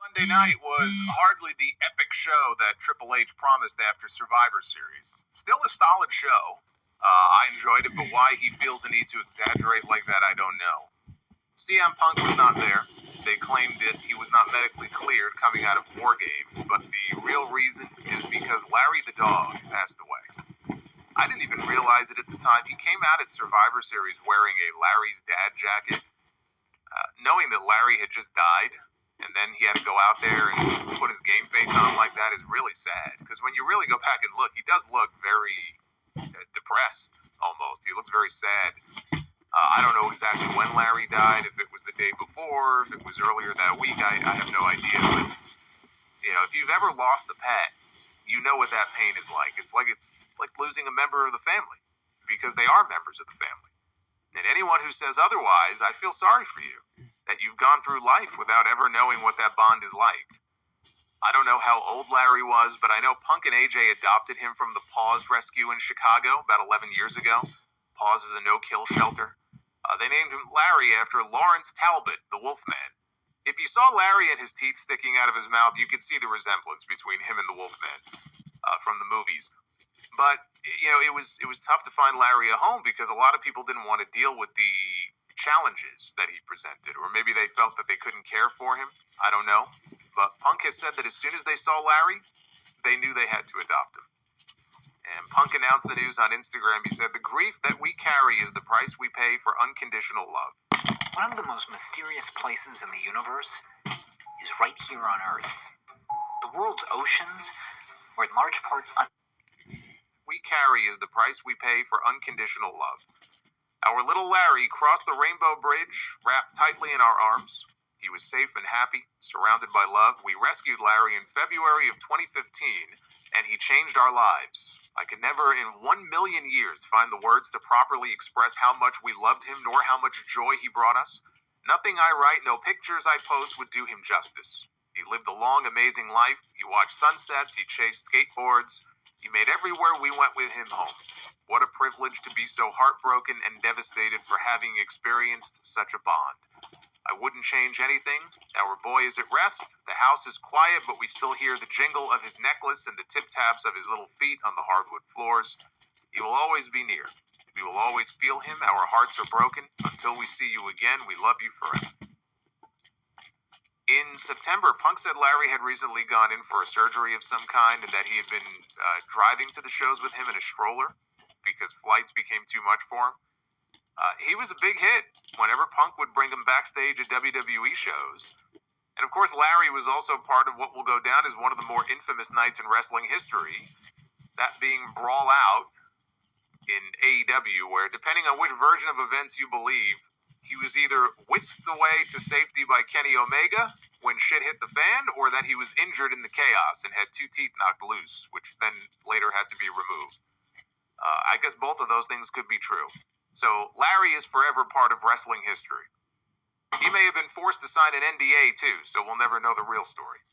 Monday night was hardly the epic show that Triple H promised after Survivor Series. Still a solid show. I enjoyed it, but why he feels the need to exaggerate like that, I don't know. CM Punk was not there. They claimed that he was not medically cleared coming out of War Games, but the real reason is because Larry the Dog passed away. I didn't even realize it at the time. He came out at Survivor Series wearing a Larry's Dad jacket. Knowing that Larry had just died, and then he had to go out there and put his game face on like that is really sad. Because when you really go back and look, he does look very depressed, almost. He looks very sad. I don't know exactly when Larry died, if it was the day before, if it was earlier that week, I have no idea. But, if you've ever lost a pet, you know what that pain is like. It's like losing a member of the family, because they are members of the family. And anyone who says otherwise, I feel sorry for you, that you've gone through life without ever knowing what that bond is like. I don't know how old Larry was, but I know Punk and AJ adopted him from the Paws Rescue in Chicago about 11 years ago. Paws is a no-kill shelter. They named him Larry after Lawrence Talbot, the Wolfman. If you saw Larry and his teeth sticking out of his mouth, you could see the resemblance between him and the Wolfman from the movies. But, it was tough to find Larry a home because a lot of people didn't want to deal with the challenges that he presented, or maybe they felt that they couldn't care for him. I don't know. But Punk has said that as soon as they saw Larry, they knew they had to adopt him. And Punk announced the news on Instagram. He said, "The grief that we carry is the price we pay for unconditional love." One of the most mysterious places in the universe is right here on Earth. The world's oceans were in large part we carry is the price we pay for unconditional love. Our little Larry crossed the Rainbow Bridge, wrapped tightly in our arms. He was safe and happy, surrounded by love. We rescued Larry in February of 2015, and he changed our lives. I could never in 1,000,000 years find the words to properly express how much we loved him, nor how much joy he brought us. Nothing I write, no pictures I post would do him justice. He lived a long, amazing life. He watched sunsets. He chased skateboards. He made everywhere we went with him home. What a privilege to be so heartbroken and devastated for having experienced such a bond. I wouldn't change anything. Our boy is at rest. The house is quiet, but we still hear the jingle of his necklace and the tip-taps of his little feet on the hardwood floors. He will always be near. We will always feel him. Our hearts are broken. Until we see you again, we love you forever. In September, Punk said Larry had recently gone in for a surgery of some kind and that he had been driving to the shows with him in a stroller because flights became too much for him. He was a big hit whenever Punk would bring him backstage at WWE shows. And of course, Larry was also part of what will go down as one of the more infamous nights in wrestling history, that being Brawl Out in AEW, where depending on which version of events you believe, he was either whisked away to safety by Kenny Omega when shit hit the fan, or that he was injured in the chaos and had 2 teeth knocked loose, which then later had to be removed. I guess both of those things could be true. So Larry is forever part of wrestling history. He may have been forced to sign an NDA too, so we'll never know the real story.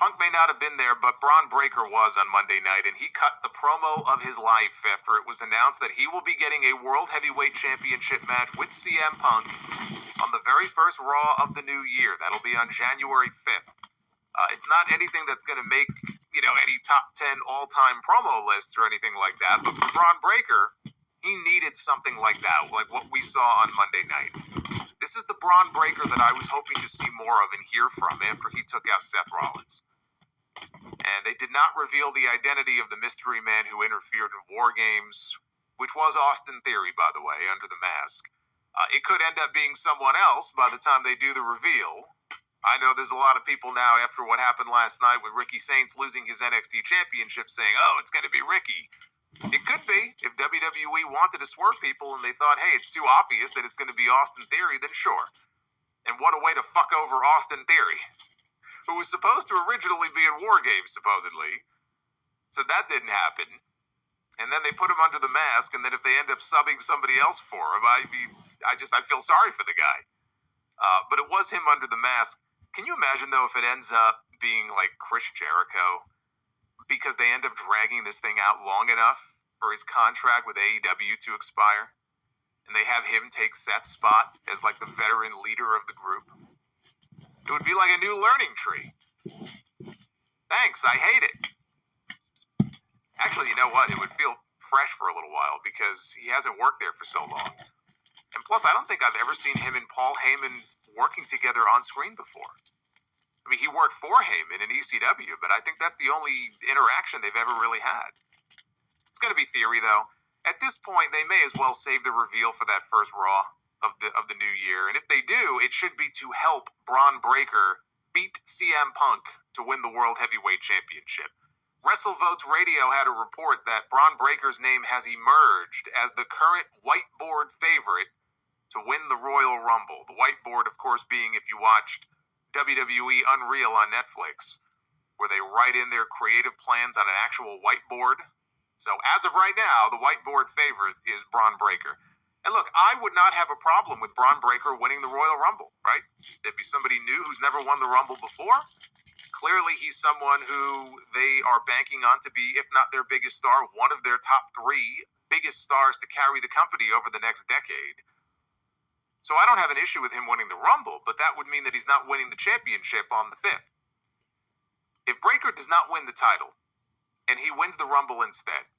Punk may not have been there, but Bron Breakker was on Monday night, and he cut the promo of his life after it was announced that he will be getting a World Heavyweight Championship match with CM Punk on the very first Raw of the new year. That'll be on January 5th. It's not anything that's going to make, any top 10 all-time promo lists or anything like that, but for Bron Breakker, he needed something like that, like what we saw on Monday night. This is the Bron Breakker that I was hoping to see more of and hear from after he took out Seth Rollins. And they did not reveal the identity of the mystery man who interfered in War Games, which was Austin Theory, by the way, under the mask. It could end up being someone else by the time they do the reveal. I know there's a lot of people now, after what happened last night with Ricky Saints losing his NXT Championship, saying, oh, it's going to be Ricky. It could be. If WWE wanted to swerve people and they thought, hey, it's too obvious that it's going to be Austin Theory, then sure. And what a way to fuck over Austin Theory, who was supposed to originally be in War Games, supposedly. So that didn't happen. And then they put him under the mask, and then if they end up subbing somebody else for him, I feel sorry for the guy. But it was him under the mask. Can you imagine, though, if it ends up being like Chris Jericho, because they end up dragging this thing out long enough for his contract with AEW to expire, and they have him take Seth's spot as like the veteran leader of the group? It would be like a new learning tree. Thanks, I hate it. Actually, you know what? It would feel fresh for a little while because he hasn't worked there for so long. And plus, I don't think I've ever seen him and Paul Heyman working together on screen before. I mean, he worked for Heyman in ECW, but I think that's the only interaction they've ever really had. It's going to be theory, though. At this point, they may as well save the reveal for that first Raw of the new year. And if they do, it should be to help Braun Breaker beat CM Punk to win the World Heavyweight Championship. WrestleVotes Radio had a report that Braun Breaker's name has emerged as the current whiteboard favorite to win the Royal Rumble. The whiteboard, of course, being if you watched WWE Unreal on Netflix, where they write in their creative plans on an actual whiteboard. So as of right now, the whiteboard favorite is Braun Breaker. And look, I would not have a problem with Braun Breaker winning the Royal Rumble, right? It'd be somebody new who's never won the Rumble before. Clearly, he's someone who they are banking on to be, if not their biggest star, one of their top 3 biggest stars to carry the company over the next decade. So I don't have an issue with him winning the Rumble, but that would mean that he's not winning the championship on the 5th. If Breaker does not win the title, and he wins the Rumble instead,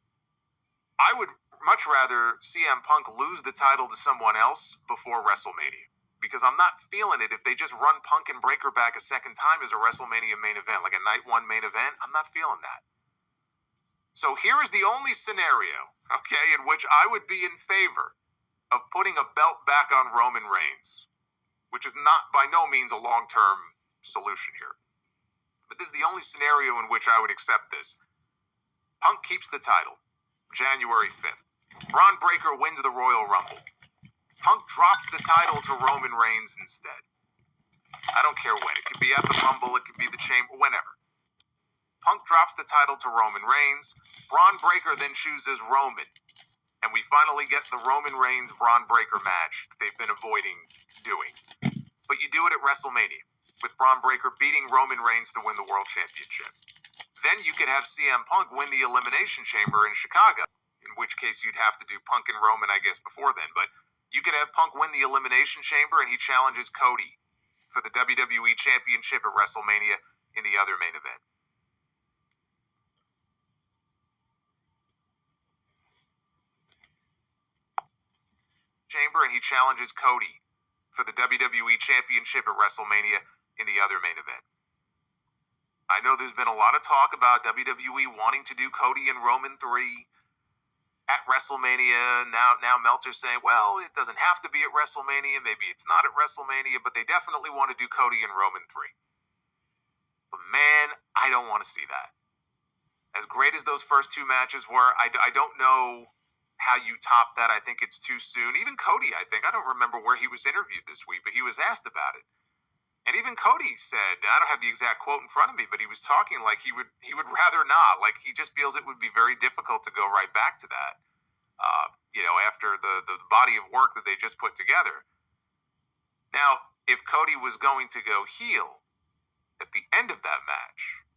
I would much rather CM Punk lose the title to someone else before WrestleMania. Because I'm not feeling it if they just run Punk and Breaker back a second time as a WrestleMania main event, like a night 1 main event. I'm not feeling that. So here is the only scenario, okay, in which I would be in favor of putting a belt back on Roman Reigns, which is not by no means a long-term solution here. But this is the only scenario in which I would accept this. Punk keeps the title, January 5th. Braun Breaker wins the Royal Rumble. Punk drops the title to Roman Reigns instead. I don't care when. It could be at the Rumble, it could be the Chamber, whenever. Punk drops the title to Roman Reigns. Braun Breaker then chooses Roman. And we finally get the Roman Reigns-Braun Breaker match they've been avoiding doing. But you do it at WrestleMania, with Braun Breaker beating Roman Reigns to win the World Championship. Then you could have CM Punk win the Elimination Chamber in Chicago, in which case you'd have to do Punk and Roman, I guess, before then. But you could have Punk win the Elimination Chamber and he challenges Cody for the WWE Championship at WrestleMania in the other main event. Chamber and he challenges Cody for the WWE Championship at WrestleMania in the other main event. I know there's been a lot of talk about WWE wanting to do Cody and Roman 3 at WrestleMania. Now Meltzer's saying, well, it doesn't have to be at WrestleMania. Maybe it's not at WrestleMania, but they definitely want to do Cody and Roman 3. But man, I don't want to see that. As great as those first 2 matches were, I don't know how you top that. I think it's too soon. Even Cody, I don't remember where he was interviewed this week, but he was asked about it. And even Cody said, I don't have the exact quote in front of me, but he was talking like he would rather not. Like he just feels it would be very difficult to go right back to that, after the body of work that they just put together. Now, if Cody was going to go heel at the end of that match,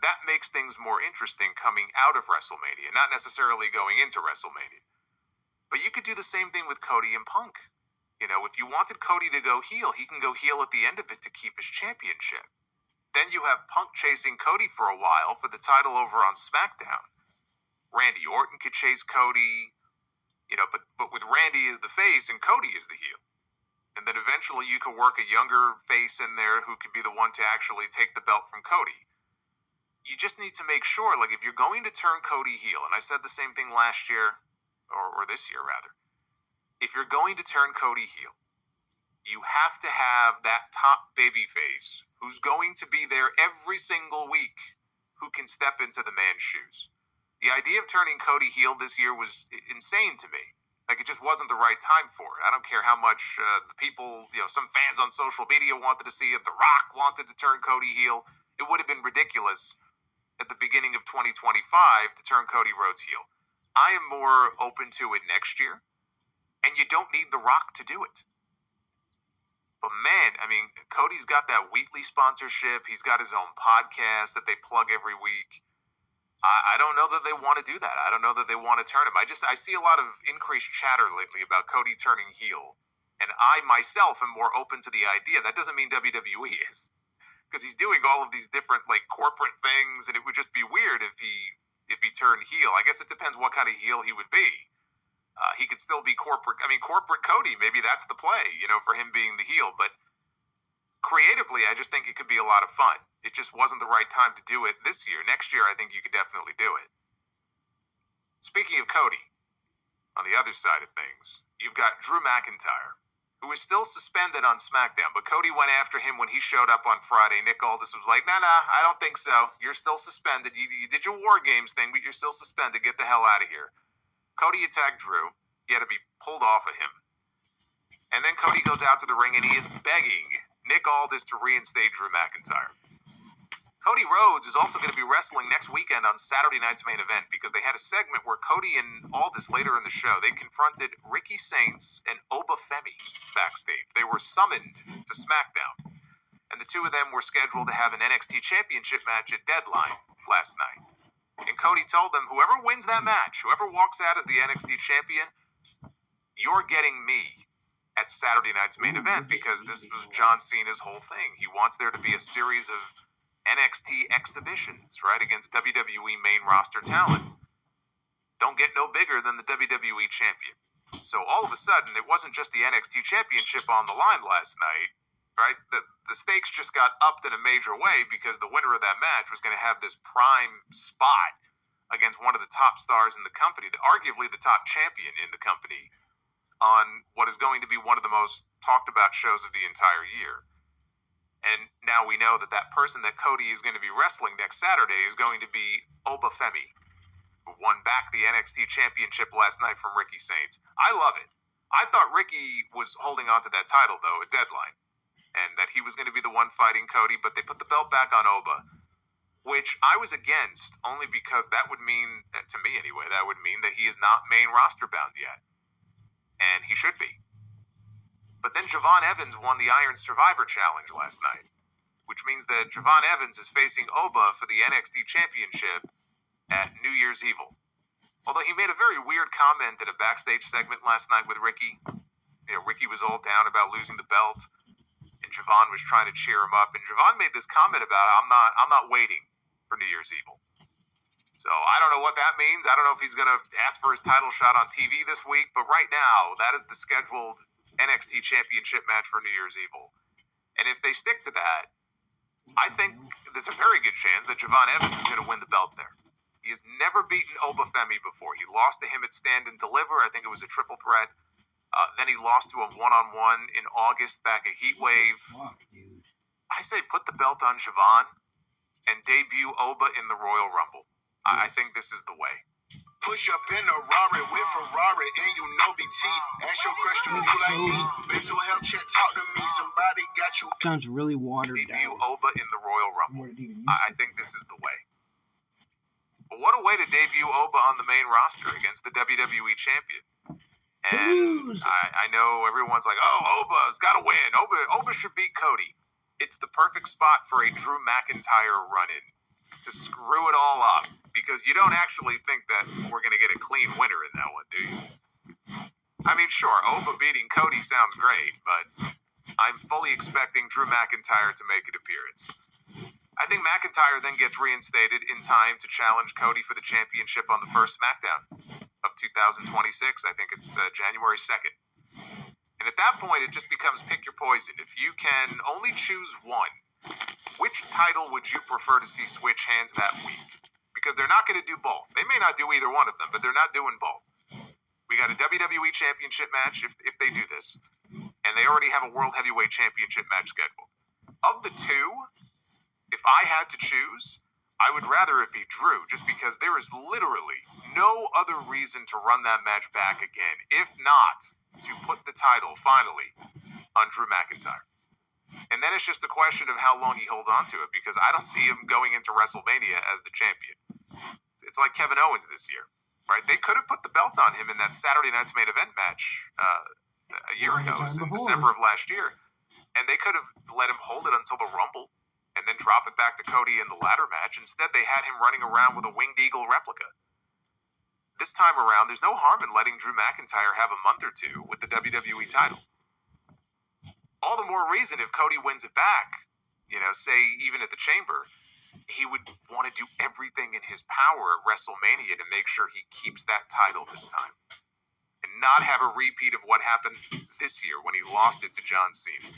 that makes things more interesting coming out of WrestleMania, not necessarily going into WrestleMania. But you could do the same thing with Cody and Punk. If you wanted Cody to go heel, he can go heel at the end of it to keep his championship. Then you have Punk chasing Cody for a while for the title over on SmackDown. Randy Orton could chase Cody, but with Randy as the face and Cody as the heel. And then eventually you could work a younger face in there who could be the one to actually take the belt from Cody. You just need to make sure, like if you're going to turn Cody heel, and I said the same thing last year, or this year rather, if you're going to turn Cody heel, you have to have that top babyface who's going to be there every single week who can step into the man's shoes. The idea of turning Cody heel this year was insane to me. Like, it just wasn't the right time for it. I don't care how much the people, some fans on social media wanted to see it. The Rock wanted to turn Cody heel. It would have been ridiculous at the beginning of 2025 to turn Cody Rhodes heel. I am more open to it next year. And you don't need The Rock to do it. But man, Cody's got that Wheatley sponsorship. He's got his own podcast that they plug every week. I don't know that they want to do that. I don't know that they want to turn him. I see a lot of increased chatter lately about Cody turning heel And I myself am more open to the idea. That doesn't mean WWE is, because he's doing all of these different like corporate things, and it would just be weird if he turned heel. I guess it depends what kind of heel he would be. He could still be corporate. I mean, corporate Cody. Maybe that's the play, for him being the heel. But creatively, I just think it could be a lot of fun. It just wasn't the right time to do it this year. Next year, I think you could definitely do it. Speaking of Cody, on the other side of things, you've got Drew McIntyre, who is still suspended on SmackDown, but Cody went after him when he showed up on Friday. Nick Aldis was like, nah, I don't think so. You're still suspended. You did your War Games thing, but you're still suspended. Get the hell out of here. Cody attacked Drew. He had to be pulled off of him. And then Cody goes out to the ring and he is begging Nick Aldis to reinstate Drew McIntyre. Cody Rhodes is also going to be wrestling next weekend on Saturday night's main event because they had a segment where Cody and Aldis later in the show, they confronted Ricky Saints and Oba Femi backstage. They were summoned to SmackDown. And the two of them were scheduled to have an NXT Championship match at Deadline last night. And Cody told them, whoever wins that match, whoever walks out as the NXT champion, you're getting me at Saturday night's main event, because this was John Cena's whole thing. He wants there to be a series of NXT exhibitions, right, against WWE main roster talent. Don't get no bigger than the WWE champion. So all of a sudden, it wasn't just the NXT championship on the line last night, right? The stakes just got upped in a major way because the winner of that match was going to have this prime spot against one of the top stars in the company, arguably the top champion in the company, on what is going to be one of the most talked about shows of the entire year. And now we know that that person that Cody is going to be wrestling next Saturday is going to be Oba Femi, who won back the NXT championship last night from Ricky Saints. I love it. I thought Ricky was holding on to that title, though, at Deadline, and that he was going to be the one fighting Cody, but they put the belt back on Oba, which I was against, only because that would mean, to me anyway, that would mean that he is not main roster bound yet. And he should be. But then Javon Evans won the Iron Survivor Challenge last night, which means that Javon Evans is facing Oba for the NXT Championship at New Year's Evil. Although he made a very weird comment in a backstage segment last night with Ricky. Ricky was all down about losing the belt, and Javon was trying to cheer him up. And Javon made this comment about, I'm not waiting for New Year's Evil. So I don't know what that means. I don't know if he's going to ask for his title shot on TV this week, but right now, that is the scheduled NXT Championship match for New Year's Evil. And if they stick to that, I think there's a very good chance that Javon Evans is going to win the belt there. He has never beaten Oba Femi before. He lost to him at Stand and Deliver. I think it was a triple threat. Then he lost to him one-on-one in August back at Heatwave. I say put the belt on Javon and debut Oba in the Royal Rumble. I think this is the way. Push up in a Rari with Ferrari, and BT. Ask your question, you like me. Mental health check, talk to me. Somebody got you. Sounds really watered Debut down. Oba in the Royal Rumble. What it even used I think this is the way. But what a way to debut Oba on the main roster against the WWE champion. And I know everyone's like, oh, Oba's got to win. Oba should beat Cody. It's the perfect spot for a Drew McIntyre run-in to screw it all up, because you don't actually think that we're going to get a clean winner in that one, do you? I mean, sure, Oba beating Cody sounds great, but I'm fully expecting Drew McIntyre to make an appearance. I think McIntyre then gets reinstated in time to challenge Cody for the championship on the first SmackDown of 2026. I think it's January 2nd. And at that point, it just becomes pick your poison. If you can only choose one, which title would you prefer to see switch hands that week? Because they're not going to do both. They may not do either one of them, but they're not doing both. We got a WWE Championship match if they do this, and they already have a World Heavyweight Championship match scheduled. Of the two, if I had to choose, I would rather it be Drew, just because there is literally no other reason to run that match back again, if not to put the title, finally, on Drew McIntyre. And then it's just a question of how long he holds on to it, because I don't see him going into WrestleMania as the champion. It's like Kevin Owens this year, right? They could have put the belt on him in that Saturday night's main event match a year ago, in December of last year. And they could have let him hold it until the Rumble and then drop it back to Cody in the ladder match. Instead, they had him running around with a Winged Eagle replica. This time around, there's no harm in letting Drew McIntyre have a month or two with the WWE title. all the more reason if Cody wins it back, say even at the Chamber, he would want to do everything in his power at WrestleMania to make sure he keeps that title this time. And not have a repeat of what happened this year when he lost it to John Cena.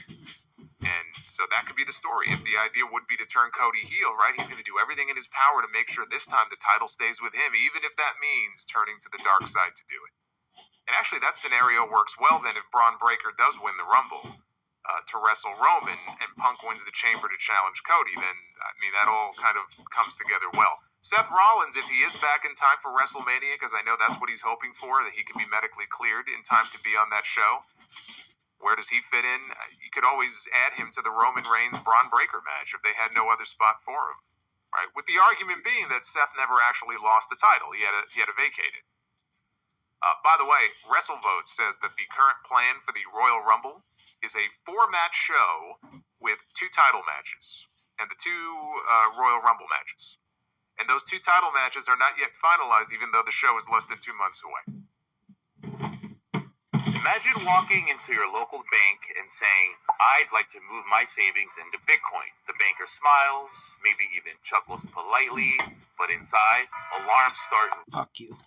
And so that could be the story. If the idea would be to turn Cody heel, right? He's going to do everything in his power to make sure this time the title stays with him, even if that means turning to the dark side to do it. And actually, that scenario works well then if Braun Breaker does win the Rumble to wrestle Roman and Punk wins the Chamber to challenge Cody. Then, that all kind of comes together well. Seth Rollins, if he is back in time for WrestleMania, because I know that's what he's hoping for, that he can be medically cleared in time to be on that show. Where does he fit in? You could always add him to the Roman Reigns-Braun Breaker match if they had no other spot for him, right? With the argument being that Seth never actually lost the title. He had to vacate it. By the way, WrestleVote says that the current plan for the Royal Rumble is a 4-match show with 2 title matches and the 2 Royal Rumble matches. And those 2 title matches are not yet finalized, even though the show is less than 2 months away. Imagine walking into your local bank and saying, I'd like to move my savings into Bitcoin. The banker smiles, maybe even chuckles politely, but inside, alarms start. Fuck you.